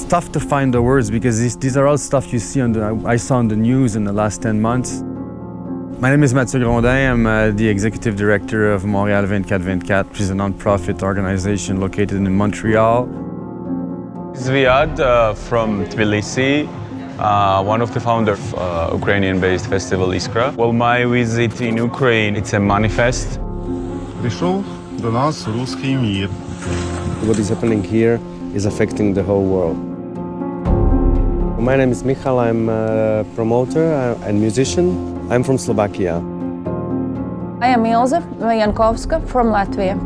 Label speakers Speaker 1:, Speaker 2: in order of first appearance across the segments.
Speaker 1: It's tough to find the words because these are all stuff you see I saw on the news in the last 10 months. My name is Mathieu Grondin. I'm the executive director of Montréal 24/24, which is a non-profit organization located in Montreal.
Speaker 2: Zviad from Tbilisi, one of the founders of Ukrainian-based festival Iskra. Well, my visit in Ukraine, it's a manifest.
Speaker 3: Пришел до нас русский мир.
Speaker 4: What is happening here is affecting the whole world. My name is Michal. I'm a promoter and musician. I'm from Slovakia.
Speaker 5: I am Ilze Jankovska from Latvia.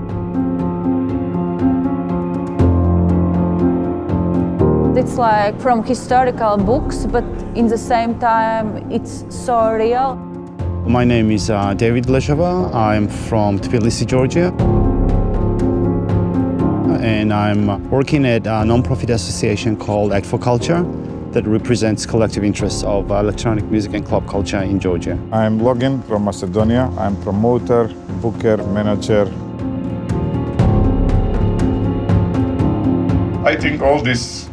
Speaker 5: It's like from historical books, but in the same time, it's so real.
Speaker 6: My name is David Gleshova. I'm from Tbilisi, Georgia. And I'm working at a non-profit association called Act for Culture that represents collective interests of electronic music and club culture in Georgia.
Speaker 3: I'm Login from Macedonia. I'm promoter, booker, manager. I think all this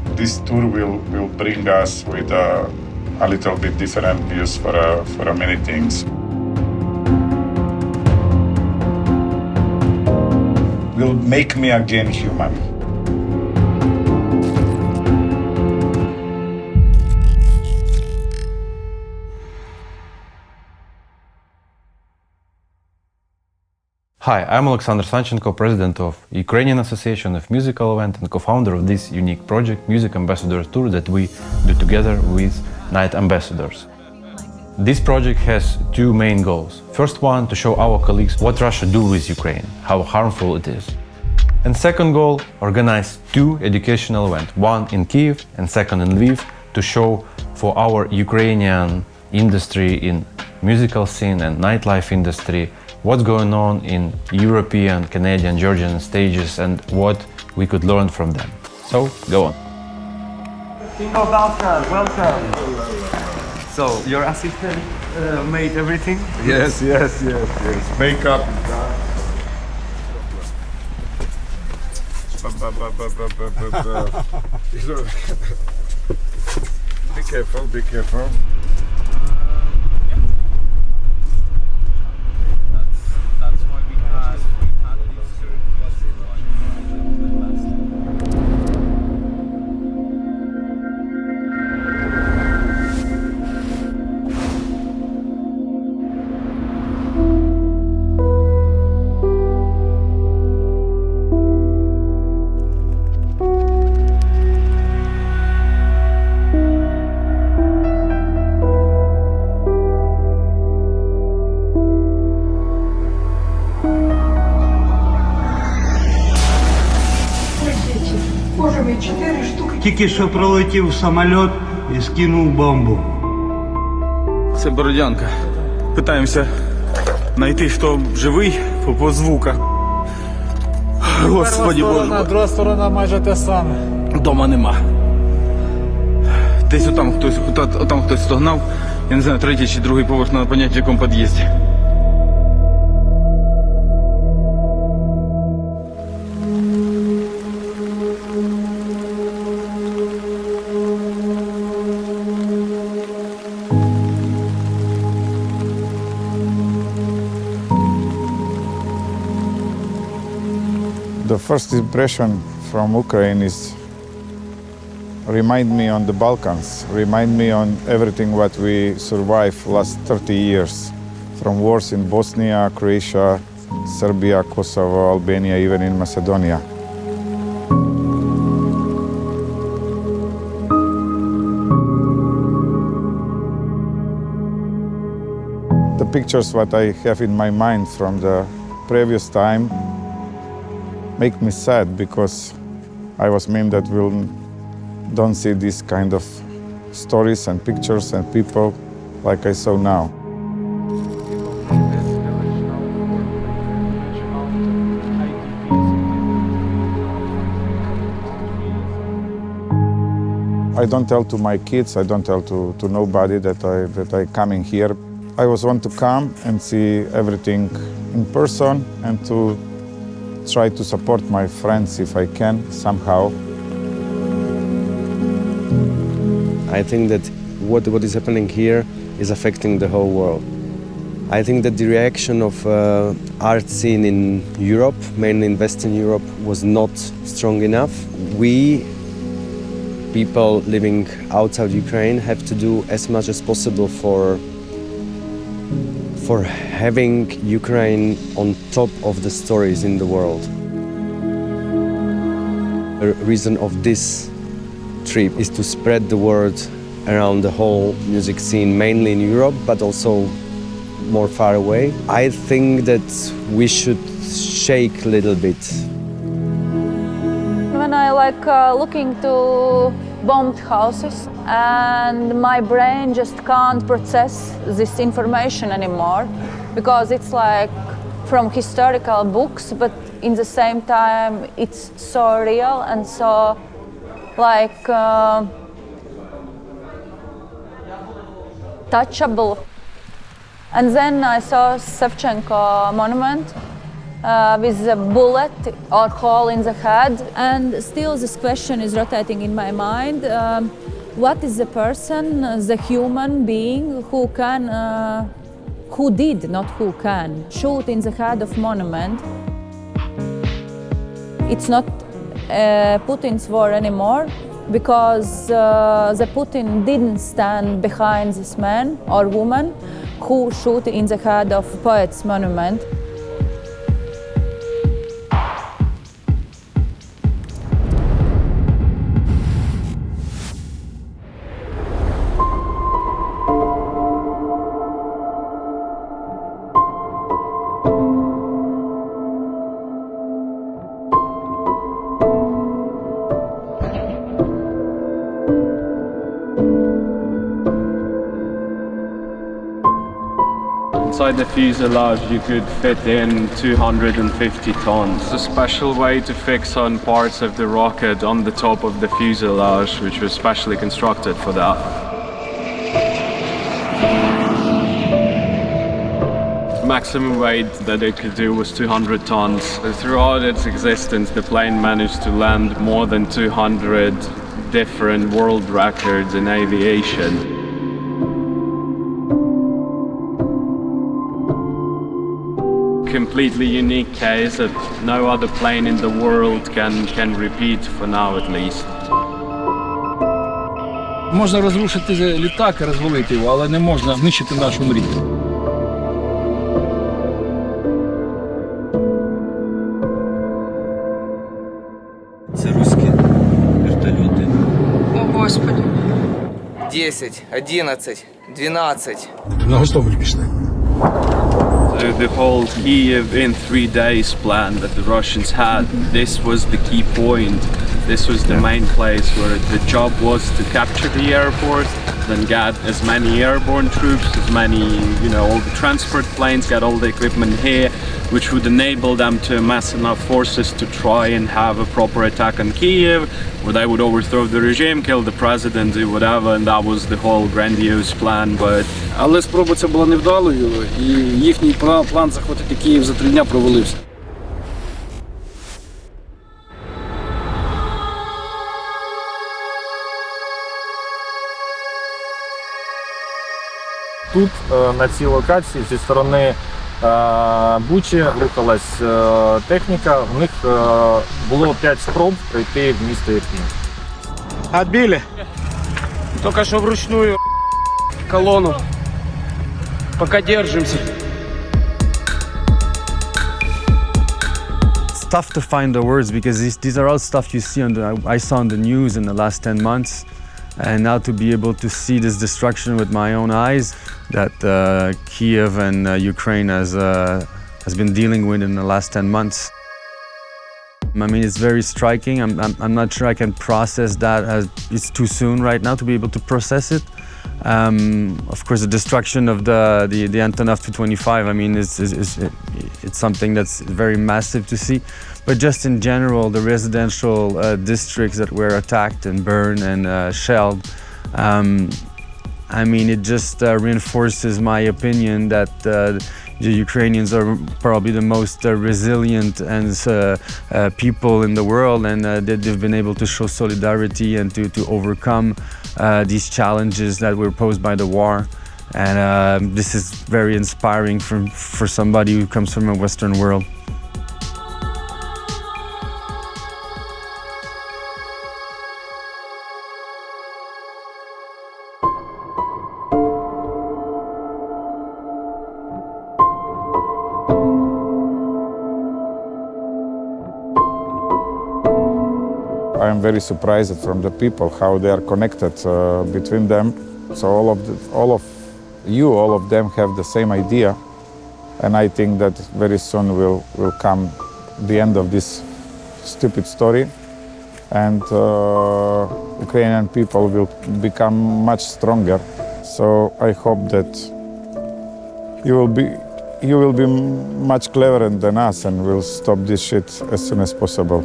Speaker 3: tour will bring us with a little bit different views for many things. Will make me again human.
Speaker 7: Hi, I'm Alexander Sanchenko, president of Ukrainian Association of Musical Event and co-founder of this unique project, Music Ambassador Tour, that we do together with Night Ambassadors. This project has two main goals. First one, to show our colleagues what Russia do with Ukraine, how harmful it is. And second goal, organize two educational events, one in Kyiv and second in Lviv, to show for our Ukrainian industry in musical scene and nightlife industry what's going on in European, Canadian, Georgian stages and what we could learn from them. So, go on.
Speaker 8: Welcome. So, your assistant made everything?
Speaker 3: Yes. Makeup. Be careful.
Speaker 9: Тільки що пролетів самоліт і скинув бомбу.
Speaker 10: Це Бородянка. Питаємося знайти, хто живий по звуках. Господи Боже.
Speaker 11: Друга сторона майже те саме.
Speaker 10: Дома нема. Десь отам хтось стогнав. Я не знаю, третій чи другий поверх, треба поняти, в якому під'їзді.
Speaker 3: The first impression from Ukraine is remind me on the Balkans, remind me on everything what we survived last 30 years, from wars in Bosnia, Croatia, Serbia, Kosovo, Albania, even in Macedonia. The pictures what I have in my mind from the previous time make me sad because I was meant that we'll don't see this kind of stories and pictures and people like I saw now. I don't tell to my kids, I don't tell to nobody that I coming here. I was want to come and see everything in person and to try to support my friends if I can somehow.
Speaker 4: I think that what is happening here is affecting the whole world. I think that the reaction of art scene in Europe, mainly in Western Europe, was not strong enough. We, people living outside Ukraine, have to do as much as possible for having Ukraine on top of the stories in the world. The reason of this trip is to spread the word around the whole music scene, mainly in Europe, but also more far away. I think that we should shake a little bit.
Speaker 5: When I look into bombed houses and my brain just can't process this information anymore because it's like from historical books, but in the same time it's so real and so touchable. And then I saw Shevchenko monument with a bullet or hole in the head. And still this question is rotating in my mind. What is the person, the human being who can, who did, not who can, shoot in the head of monument? It's not Putin's war anymore because the Putin didn't stand behind this man or woman who shoot in the head of poet's monument.
Speaker 12: Inside the fuselage you could fit in 250 tons. It's a special way to fix on parts of the rocket on the top of the fuselage, which was specially constructed for that. The maximum weight that it could do was 200 tons. Throughout its existence, the plane managed to land more than 200 different world records in aviation. Completely unique case that no other plane in the world can repeat, for now at least.
Speaker 11: Можна розрушити літак і розвалити його, але не можна знищити нашу мрію.
Speaker 8: Це русські вертольоти.
Speaker 13: О, Господи.
Speaker 14: 10, 11, 12.
Speaker 11: На Гостомель пішли.
Speaker 12: The whole Kiev in 3 days plan that the Russians had, this was the key point. This was the main place where the job was to capture the airport, then get as many airborne troops, as many, all the transport planes, get all the equipment here, which would enable them to amass enough forces to try and have a proper attack on Kiev, where they would overthrow the regime, kill the president, do whatever, and that was the whole grandiose plan. But
Speaker 11: Але спроба ця була невдалою, і їхній план захватити Київ за 3 дня провалився.
Speaker 15: Тут, на цій локації, зі сторони Бучі рухалась техніка, в них було 5 спроб прийти в місто Ірпінь.
Speaker 11: Отбили. Только что вручную колонну. Пока держимся.
Speaker 1: It's tough to find the words because these are all stuff you see I saw on the news in the last 10 months. And now to be able to see this destruction with my own eyes that Kiev and Ukraine has been dealing with in the last 10 months. I mean, it's very striking. I'm not sure I can process that, as it's too soon right now to be able to process it. Of course, the destruction of the Antonov 225, I mean, it's something that's very massive to see. But just in general, the residential districts that were attacked and burned and shelled, I mean, it just reinforces my opinion that the Ukrainians are probably the most resilient and people in the world, and that they've been able to show solidarity and to overcome these challenges that were posed by the war. And this is very inspiring for somebody who comes from a Western world.
Speaker 3: I am very surprised from the people how they are connected between them. So all of them have the same idea, and I think that very soon will come the end of this stupid story, and Ukrainian people will become much stronger. So I hope that you will be much cleverer than us and will stop this shit as soon as possible.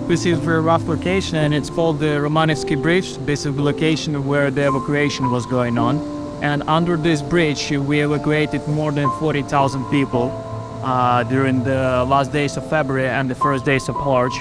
Speaker 13: This is a very rough location, and it's called the Romanevsky Bridge, basically location where the evacuation was going on. And under this bridge, we evacuated more than 40,000 people during the last days of February and the first days of March.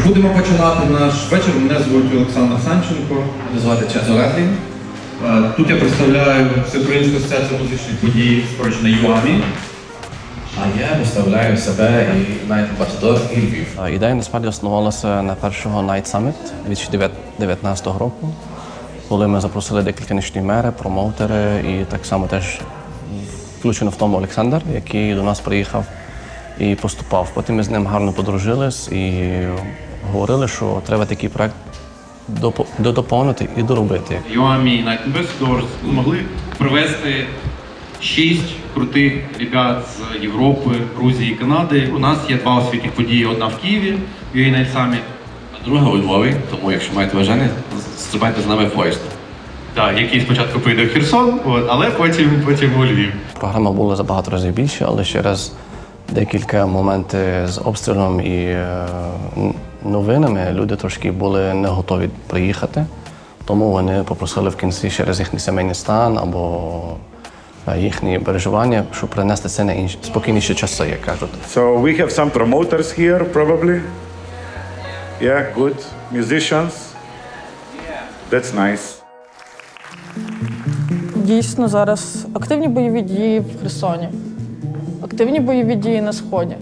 Speaker 16: Будемо починати наш вечір. Мене звуть Олександр Санченко, мене звати Чезо Редлін. Тут я представляю Всеукраїнську асоціацію музичних подій, скорочено ЮАМІ.
Speaker 17: А я представляю себе і Night Ambassador і Львів.
Speaker 18: Ідея насправді основалася на першого Night Summit 2019 року, коли ми запросили декілька нічні мери, промоутери і так само теж включено в тому Олександр, який до нас приїхав і поступав. Потім ми з ним гарно подружились і говорили, що треба такий проект доповнити і доробити.
Speaker 16: ЮАМІ і Night Ambassadors змогли привезти 6 крутих ребят з Європи, Грузії і Канади. У нас є 2 освітніх події. Одна в Києві, UA Night Summit,
Speaker 17: а друга у Львові, тому якщо маєте бажання, стрибайте з нами в поїзд.
Speaker 16: Так, який спочатку поїде в Херсон, але потім у Львів.
Speaker 18: Програма була за багато разів більше, але через декілька моментів з обстрілом і новинами люди трошки були не готові приїхати, тому вони попросили в кінці через їхній сімейний стан або їхні переживання, щоб перенести це на інші спокійніші часи, як кажуть.
Speaker 19: So we have some promoters here probably. Yeah, good musicians. That's nice.
Speaker 20: Дійсно, зараз активні бойові дії в Херсоні, активні бойові дії на Сході.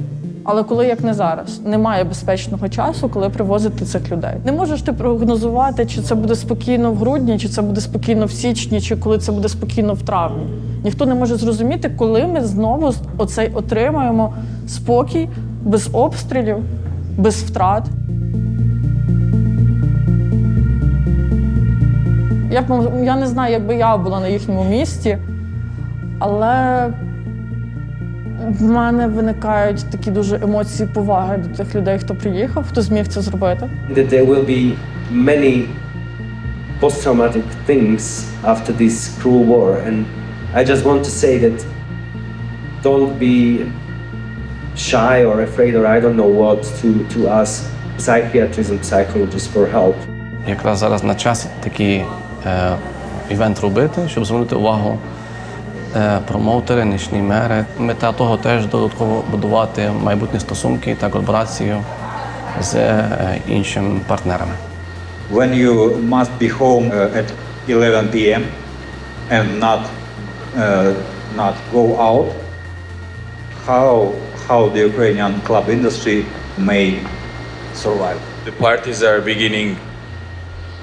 Speaker 20: Але коли, як не зараз, немає безпечного часу, коли привозити цих людей. Не можеш ти прогнозувати, чи це буде спокійно в грудні, чи це буде спокійно в січні, чи коли це буде спокійно в травні. Ніхто не може зрозуміти, коли ми знову отримаємо спокій, без обстрілів, без втрат. Я не знаю, якби я була на їхньому місці, але в мене виникають такі дуже емоції поваги до тих людей, хто приїхав, хто зміг це зробити.
Speaker 4: That there will be many post-traumatic things after this cruel war, and I just want to say that don't be shy or afraid or I don't know what to ask psychiatrists and psychologists for help.
Speaker 18: Якраз зараз на часі такий івент робити, щоб звернути увагу промоутери, нічні мери. Мета того теж додатково будувати майбутні стосунки та колаборацію з іншими партнерами.
Speaker 21: When you must be home at 11 p.m. and not go out, how the Ukrainian club industry may survive?
Speaker 2: The parties are beginning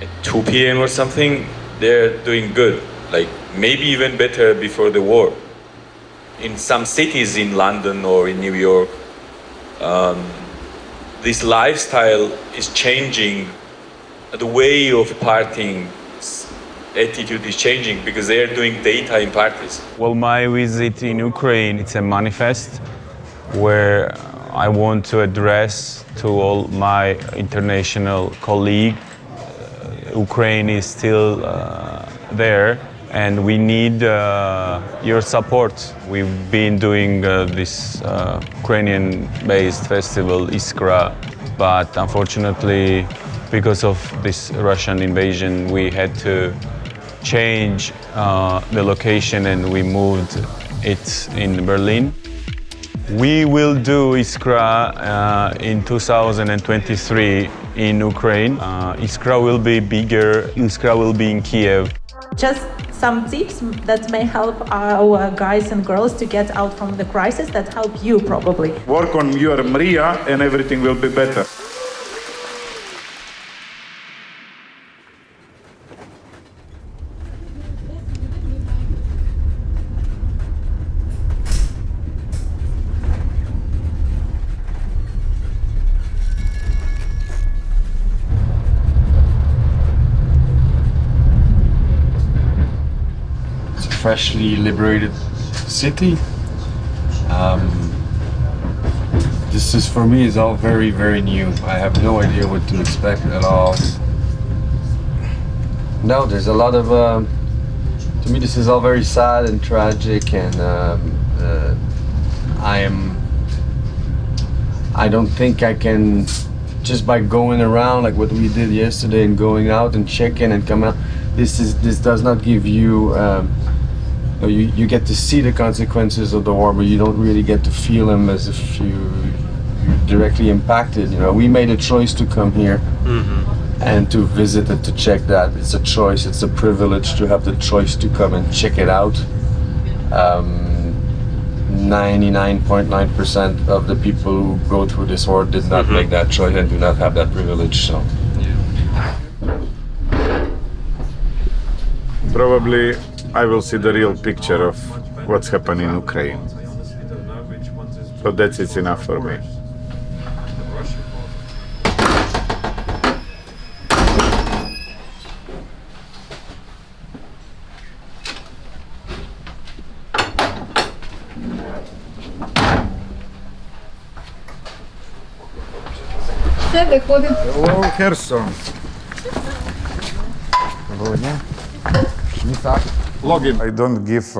Speaker 2: at 2 p.m. or something. They're doing good. Like maybe even better before the war. In some cities in London or in New York, this lifestyle is changing. The way of partying attitude is changing because they are doing daytime parties.
Speaker 1: Well, my visit in Ukraine, it's a manifest where I want to address to all my international colleagues. Ukraine is still there and we need your support. We've been doing this Ukrainian-based festival, Iskra, but unfortunately, because of this Russian invasion, we had to change the location and we moved it in Berlin. We will do Iskra in 2023 in Ukraine. Iskra will be bigger. Iskra will be in Kiev.
Speaker 6: Just some tips that may help our guys and girls to get out from the crisis, that help you probably.
Speaker 19: Work on your mria and everything will be better.
Speaker 4: Freshly liberated city. This is, for me, is all very, very new. I have no idea what to expect at all. No, there's a lot of, to me this is all very sad and tragic, and I don't think I can, just by going around like what we did yesterday and going out and checking and come out, this does not give you, you get to see the consequences of the war, but you don't really get to feel them as if you're directly impacted. You know, we made a choice to come here and to visit and to check that. It's a choice, it's a privilege to have the choice to come and check it out. 99.9% of the people who go through this war did not make that choice and do not have that privilege. So.
Speaker 3: Probably I will see the real picture of what's happening in Ukraine. So that's it's enough for me.
Speaker 6: Все, виходимо.
Speaker 3: Hello, Kherson. Login. I don't give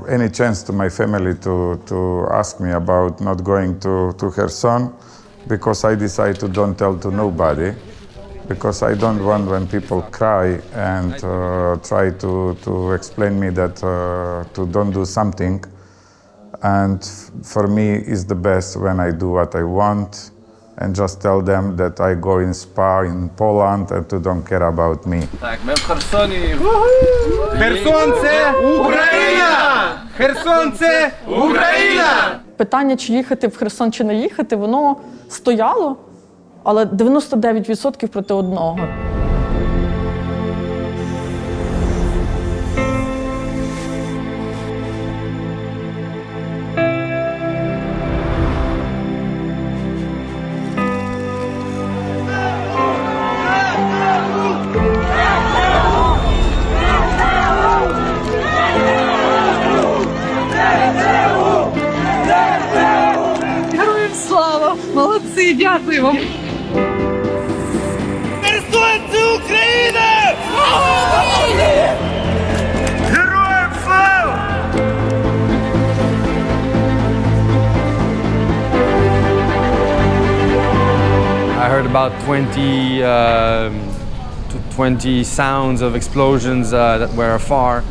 Speaker 3: any chance to my family to ask me about not going to Kherson, because I decide to don't tell to nobody, because I don't want when people cry and try to explain me that to don't do something. And for me is the best when I do what I want and just tell them that I go in spa in Poland and to don't care about me.
Speaker 11: Так, ми в Херсоні.
Speaker 10: Херсон – це Україна! Херсон – це Україна!
Speaker 20: Питання, чи їхати в Херсон, чи не їхати, воно стояло, але 99% проти одного.
Speaker 6: Молодці, дякую вам.
Speaker 10: Херсон – це Україна! Героям слава!
Speaker 1: I heard about 20 sounds of explosions that were afar.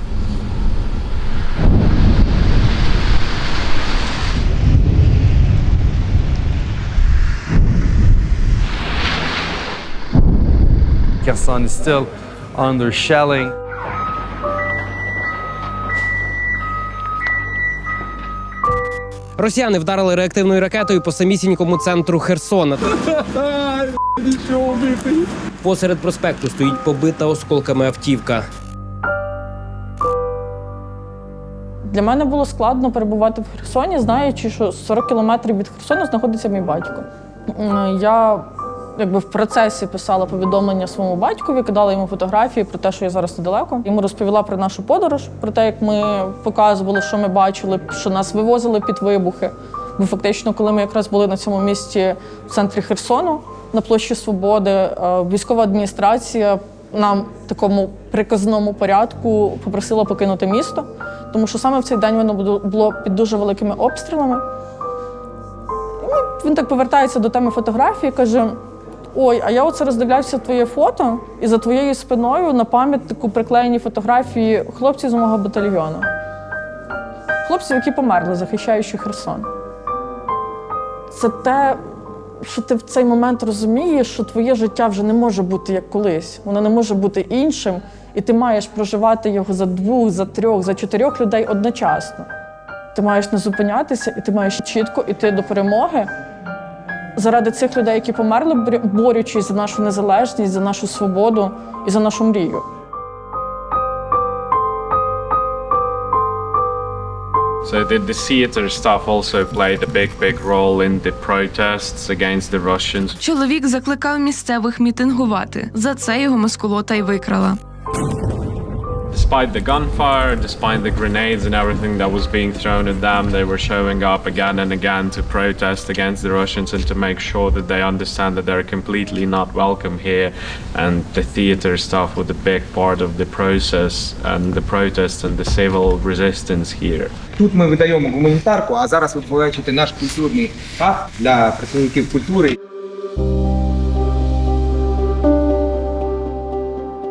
Speaker 1: Kherson is still under shelling.
Speaker 22: Росіяни вдарили реактивною ракетою по самісінькому центру Херсона. Посеред проспекту стоїть побита осколками автівка.
Speaker 20: Для мене було складно перебувати в Херсоні, знаючи, що 40 кілометрів від Херсону знаходиться мій батько. Я якби в процесі писала повідомлення своєму батькові, кидала йому фотографії про те, що я зараз недалеко. Йому розповіла про нашу подорож, про те, як ми показували, що ми бачили, що нас вивозили під вибухи. Бо фактично, коли ми якраз були на цьому місці в центрі Херсону, на площі Свободи, військова адміністрація нам в такому приказному порядку попросила покинути місто, тому що саме в цей день воно було під дуже великими обстрілами. І він так повертається до теми фотографії і каже: ой, а я оце роздивлявся твоє фото, і за твоєю спиною на пам'ятнику приклеєні фотографії хлопців з мого батальйону. Хлопців, які померли, захищаючи Херсон. Це те, що ти в цей момент розумієш, що твоє життя вже не може бути як колись. Воно не може бути іншим, і ти маєш проживати його за 2, за 3, за 4 людей одночасно. Ти маєш не зупинятися, і ти маєш чітко йти до перемоги заради цих людей, які померли, борючись за нашу незалежність, за нашу свободу і за нашу мрію.
Speaker 12: So the theater staff also played a big role in the protests against the Russians.
Speaker 7: Чоловік закликав місцевих мітингувати. За це його маскулота й викрала.
Speaker 12: Despite the gunfire, despite the grenades and everything that was being thrown at them, they were showing up again and again to protest against the Russians and to make sure that they understand that they're completely not welcome here. And the theater staff was a big part of the process and the protests and the civil resistance here.
Speaker 9: Тут ми видаємо гуманітарку, а зараз ви побачите наш культурний хаб для працівників культури.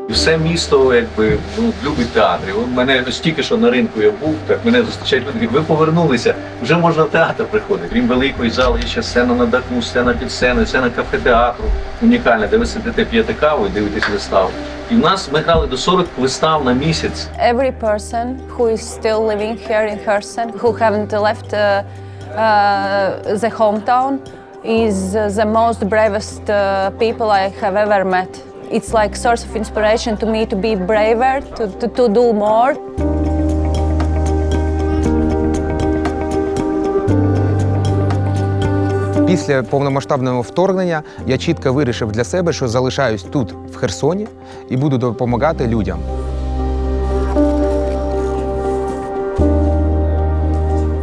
Speaker 23: Все місто якби любить театри. У мене стільки, що на ринку я був, так мене зустрічають люди. Ви повернулися, вже можна в театр приходити. Крім великої зали, є ще сцена на даху, сцена під сценою, сцена кафе-театру. Унікальна, де ви сидите, п'єте каву і дивитесь виставу. І в нас ми грали до 40 вистав на місяць.
Speaker 5: Every person who is still living here in Kherson, who haven't left the hometown, is the most bravest people I have ever met. It's like a source of inspiration to me to be braver, to do more.
Speaker 9: Після повномасштабного вторгнення я чітко вирішив для себе, що залишаюсь тут, в Херсоні, і буду допомагати людям.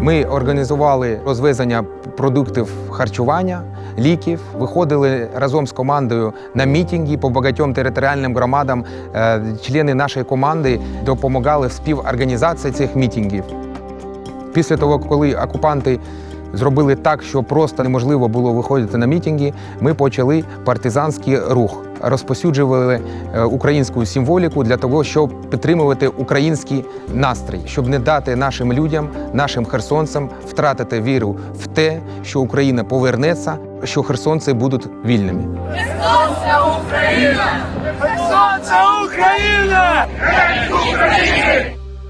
Speaker 9: Ми організували розвезення продуктів харчування, ліків, виходили разом з командою на мітинги по багатьом територіальним громадам. Члени нашої команди допомагали в співорганізації цих мітингів. Після того, коли окупанти зробили так, що просто неможливо було виходити на мітинги, ми почали партизанський рух. Розповсюджували українську символіку для того, щоб підтримувати український настрій, щоб не дати нашим людям, нашим херсонцям втратити віру в те, що Україна повернеться, що херсонці будуть вільними.
Speaker 24: Херсонця Україна! Херсонця Україна!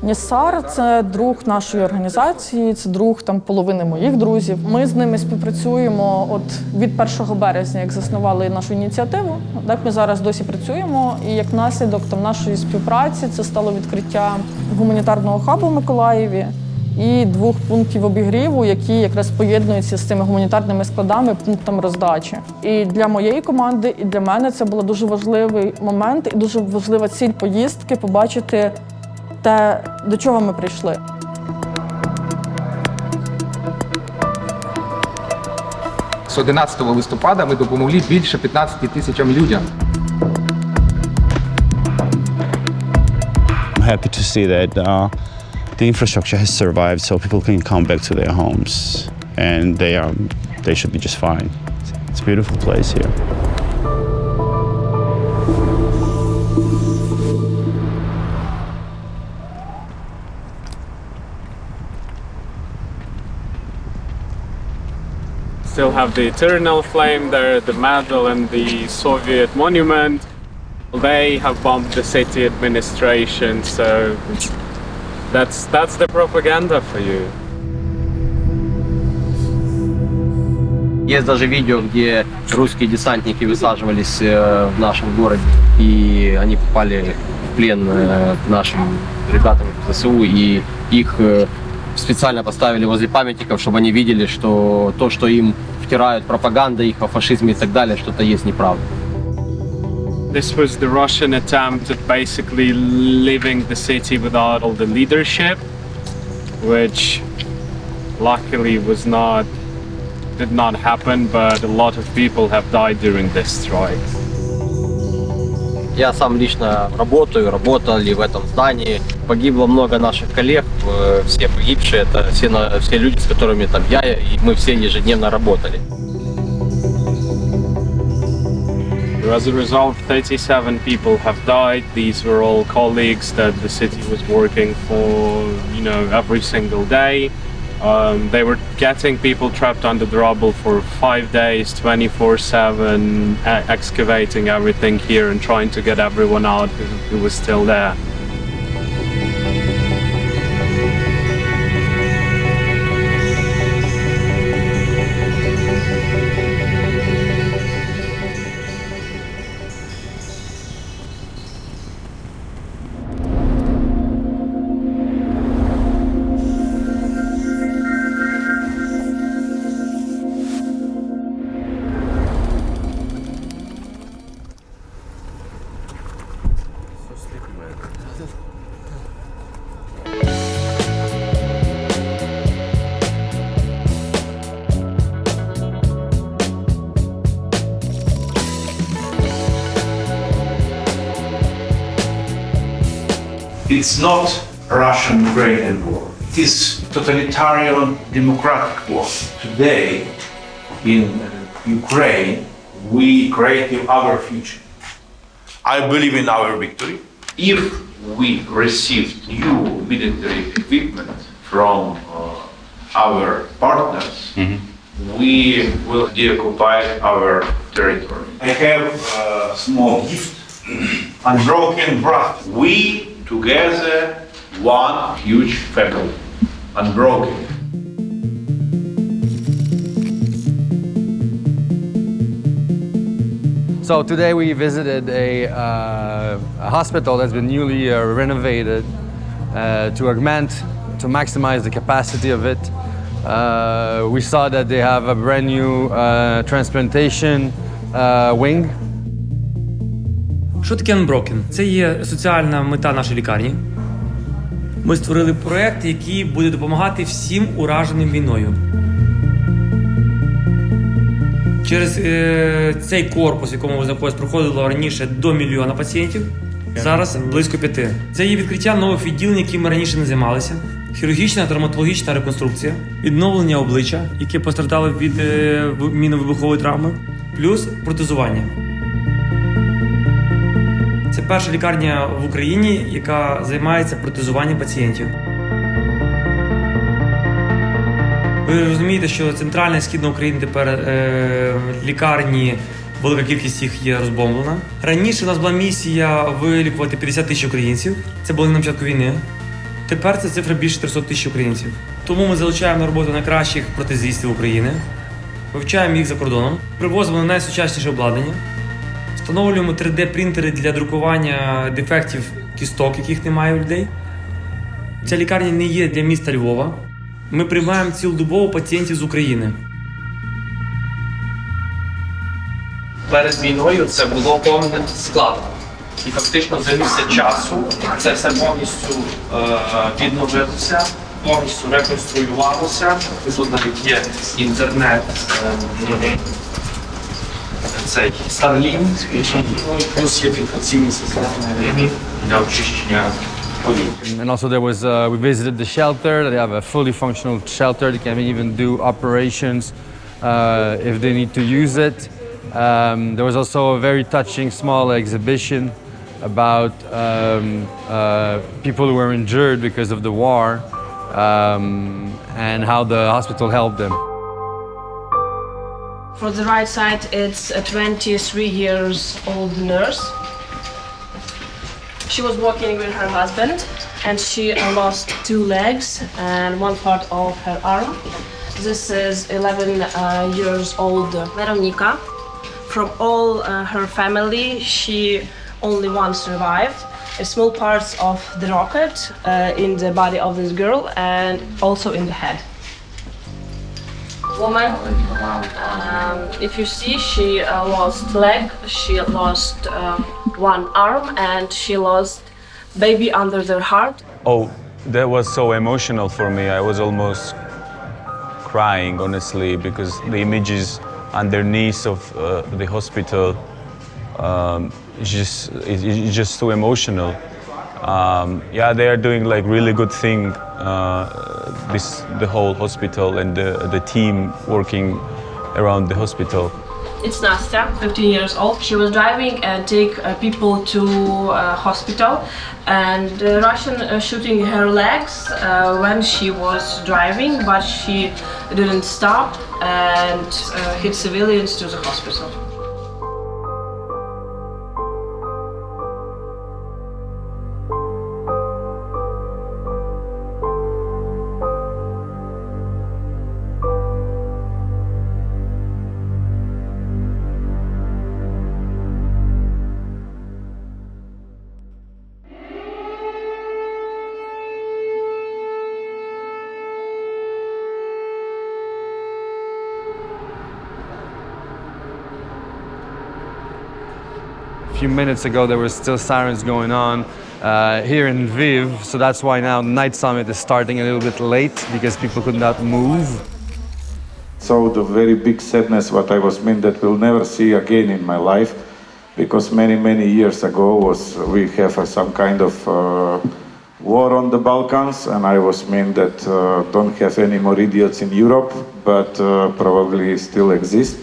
Speaker 20: Нісар – це друг нашої організації, це друг половини моїх друзів. Ми з ними співпрацюємо від 1 березня, як заснували нашу ініціативу. Так ми зараз досі працюємо, і як наслідок нашої співпраці це стало відкриття гуманітарного хабу в Миколаєві і 2 пунктів обігріву, які якраз поєднуються з цими гуманітарними складами, пунктом роздачі. І для моєї команди, і для мене це був дуже важливий момент і дуже важлива ціль поїздки – побачити те, до чого ми прийшли.
Speaker 9: З 11 листопада ми допомогли більше 15 тисячам людям.
Speaker 25: I'm happy to see that the infrastructure has survived, so people can come back to their homes, and they should be just fine. It's a beautiful place here.
Speaker 12: Still have the eternal flame there, the medal and the Soviet monument. They have bombed the city administration, so that's the propaganda for you.
Speaker 26: Есть даже видео, где русские десантники высаживались в нашем городе, и они попали в плен к нашим ребятам в ЗСУ, и их специально поставили возле памятников, чтобы они видели, что то, что им втирают, пропаганда их о фашизме и так далее, что-то есть неправда.
Speaker 12: This was the Russian attempt at basically leaving the city without all the leadership, which luckily did not happen, but a lot of people have died during this strike.
Speaker 26: Я сам лично работали в этом здании. Погибло много наших коллег, все погибшие, это все люди, с которыми там я, и мы все ежедневно работали.
Speaker 12: As a result, 37 people have died. These were all colleagues that the city was working for, every single day. They were getting people trapped under the rubble for 5 days, 24/7, excavating everything here and trying to get everyone out who was still there.
Speaker 8: It's not Russian-Ukrainian war. It is totalitarian democratic war. Today, in Ukraine, we create our future. I believe in our victory. If we receive new military equipment from our partners, we will deoccupy our territory. I have a small gift, unbroken brother. We together, one huge family, unbroken.
Speaker 1: So today we visited a hospital that's been newly renovated to maximize the capacity of it. We saw that they have a brand new transplantation wing.
Speaker 13: Що таке Unbroken? Це є соціальна мета нашої лікарні. Ми створили проєкт, який буде допомагати всім ураженим війною. Через цей корпус, в якому ви знаходитесь, проходило раніше до 1 мільйона пацієнтів, зараз близько 5. Це є відкриття нових відділень, якими ми раніше не займалися. Хірургічна, травматологічна реконструкція, відновлення обличчя, яке постраждало від мінно-вибухової травми, плюс протезування. Це перша лікарня в Україні, яка займається протезуванням пацієнтів. Ви розумієте, що центральна і східна Україна тепер лікарні, велика кількість їх є розбомблена. Раніше у нас була місія вилікувати 50 тисяч українців, це було на початку війни. Тепер ця цифра більше 300 тисяч українців. Тому ми залучаємо на роботу найкращих протезистів України, вивчаємо їх за кордоном, привозимо найсучасніше обладнання. Встановлюємо 3D-принтери для друкування дефектів кісток, яких немає у людей. Ця лікарня не є для міста Львова. Ми приймаємо цілодобово пацієнтів з України.
Speaker 26: Перед війною це було повним складом. І фактично за місяць часу це все повністю відновилося, повністю реконструювалося. Тут навіть є інтернет, цей Starlink, плюс є фільтраційні системи для очищення повітря.
Speaker 1: And also there was, we visited the shelter. They have a fully functional shelter. They can even do operations if they need to use it. There was also a very touching small exhibition about people who were injured because of the war and how the hospital helped them.
Speaker 14: For the right side, it's a 23 years old nurse. She was walking with her husband and she lost 2 legs and 1 part of her arm. This is 11 years old Veronica. From all her family, she only one survived. small parts of the rocket in the body of this girl and also in the head. Woman, if you see, she lost leg, she lost one arm, and she lost baby under their heart.
Speaker 25: Oh, that was so emotional for me. I was almost crying, honestly, because the images underneath of the hospital, it's just too emotional. Yeah, they are doing like really good thing. The whole hospital and the team working around the hospital.
Speaker 14: It's Nastya, 15 years old. She was driving and take people to hospital, and the Russian shooting her legs when she was driving, but she didn't stop and hit civilians to the hospital.
Speaker 1: A few minutes ago there were still sirens going on here in Lviv, so that's why now Night Summit is starting a little bit late because people could not move.
Speaker 3: So the very big sadness what I was meant that we'll never see again in my life, because many years ago we have some kind of war on the Balkans, and I was meant that don't have any more idiots in Europe, but probably still exist,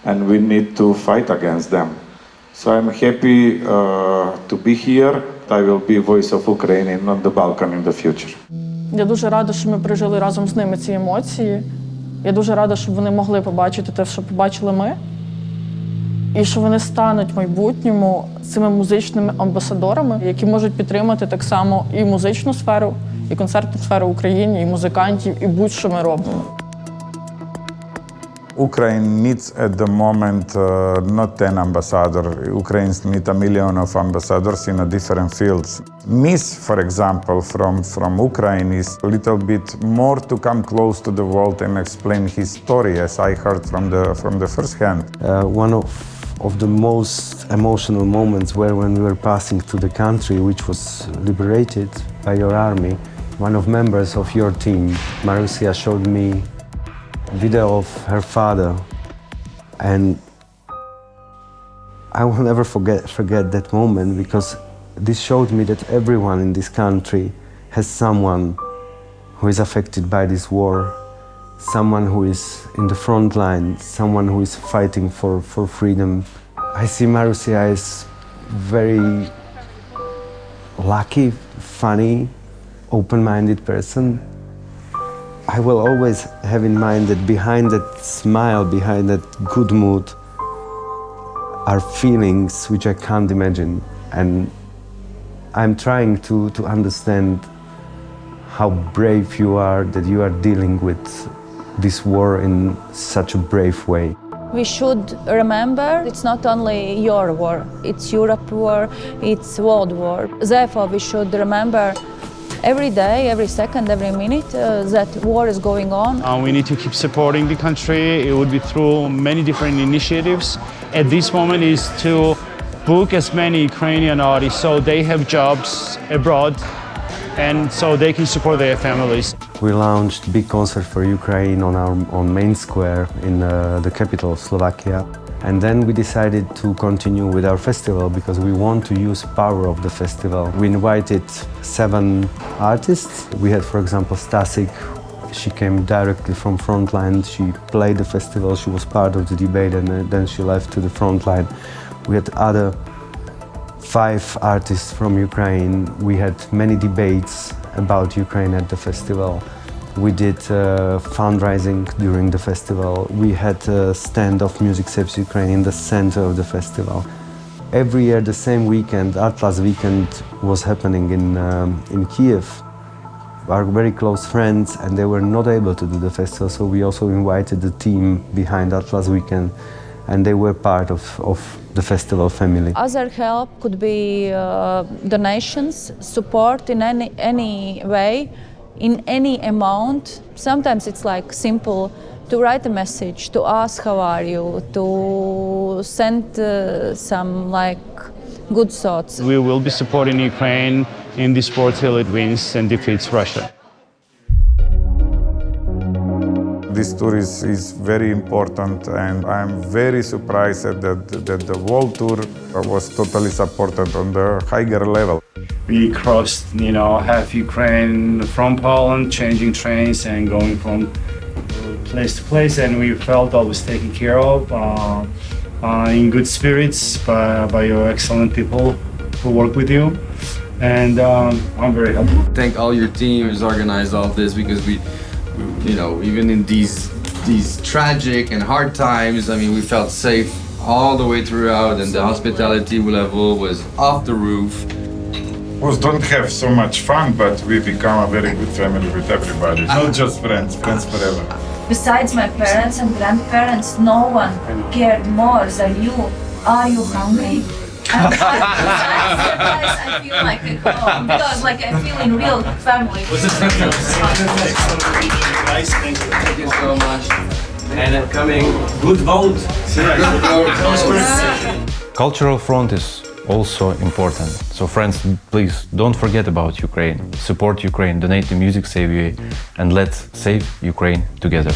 Speaker 3: and we need to fight against them. So I'm happy to be here. I will be voice of Ukraine on the Balkan in the future.
Speaker 20: Я дуже рада, що ми прожили разом з ними ці емоції. Я дуже рада, щоб вони могли побачити те, що побачили ми. І що вони стануть в майбутньому цими музичними амбасадорами, які можуть підтримати так само і музичну сферу, і концертну сферу в Україні, і музикантів, і будь-що ми робимо.
Speaker 3: Ukraine needs at the moment not 10 ambassadors. Ukraine needs a million of ambassadors in different fields. Miss, for example, from Ukraine is a little bit more to come close to the world and explain his story, as I heard from the first hand.
Speaker 4: One of the most emotional moments were when we were passing to the country which was liberated by your army. One of members of your team, Marusia, showed me video of her father, and I will never forget that moment, because this showed me that everyone in this country has someone who is affected by this war, someone who is in the front line, someone who is fighting for freedom. I see Marusia as very lucky, funny, open-minded person. I will always have in mind that behind that smile, behind that good mood, are feelings which I can't imagine. And I'm trying to understand how brave you are, that you are dealing with this war in such a brave way.
Speaker 5: We should remember it's not only your war, it's Europe war, it's world war. Therefore, we should remember every day, every second, every minute that war is going on.
Speaker 25: We need to keep supporting the country. It would be through many different initiatives. At this moment is to book as many Ukrainian artists so they have jobs abroad and so they can support their families.
Speaker 4: We launched a big concert for Ukraine on main square in the capital of Slovakia. And then we decided to continue with our festival because we want to use power of the festival. We invited 7 artists. We had, for example, Stasik. She came directly from Frontline. She played the festival. She was part of the debate, and then she left to the Frontline. We had other 5 artists from Ukraine. We had many debates about Ukraine at the festival. We did fundraising during the festival. We had a stand of Music Saves Ukraine in the center of the festival. Every year, the same weekend, Atlas Weekend, was happening in Kiev. Our very close friends, and they were not able to do the festival, so we also invited the team behind Atlas Weekend, and they were part of the festival family.
Speaker 5: Other help could be donations, support in any way, in any amount. Sometimes it's like simple to write a message, to ask how are you, to send some like good thoughts.
Speaker 25: We will be supporting Ukraine in this sport till it wins and defeats Russia.
Speaker 3: This tour is very important, and I'm very surprised that the world tour was totally supported on the higher level.
Speaker 25: We crossed, half Ukraine from Poland, changing trains and going from place to place, and we felt always taken care of, in good spirits by your excellent people who work with you, and I'm very happy.
Speaker 2: Thank all your team who's organized all this, because we even in these tragic and hard times, I mean, we felt safe all the way throughout, and the hospitality level was off the roof.
Speaker 3: We don't have so much fun, but we become a very good family with everybody. Not just friends forever.
Speaker 5: Besides my parents and grandparents, no one cared more than you. Are you hungry? I'm surprised. I feel like at home because I feel in real family.
Speaker 26: Thank you so much. And coming, good vote.
Speaker 15: Cultural front is also important. So friends, please don't forget about Ukraine. Support Ukraine, donate to Music Save UA, and let's save Ukraine together.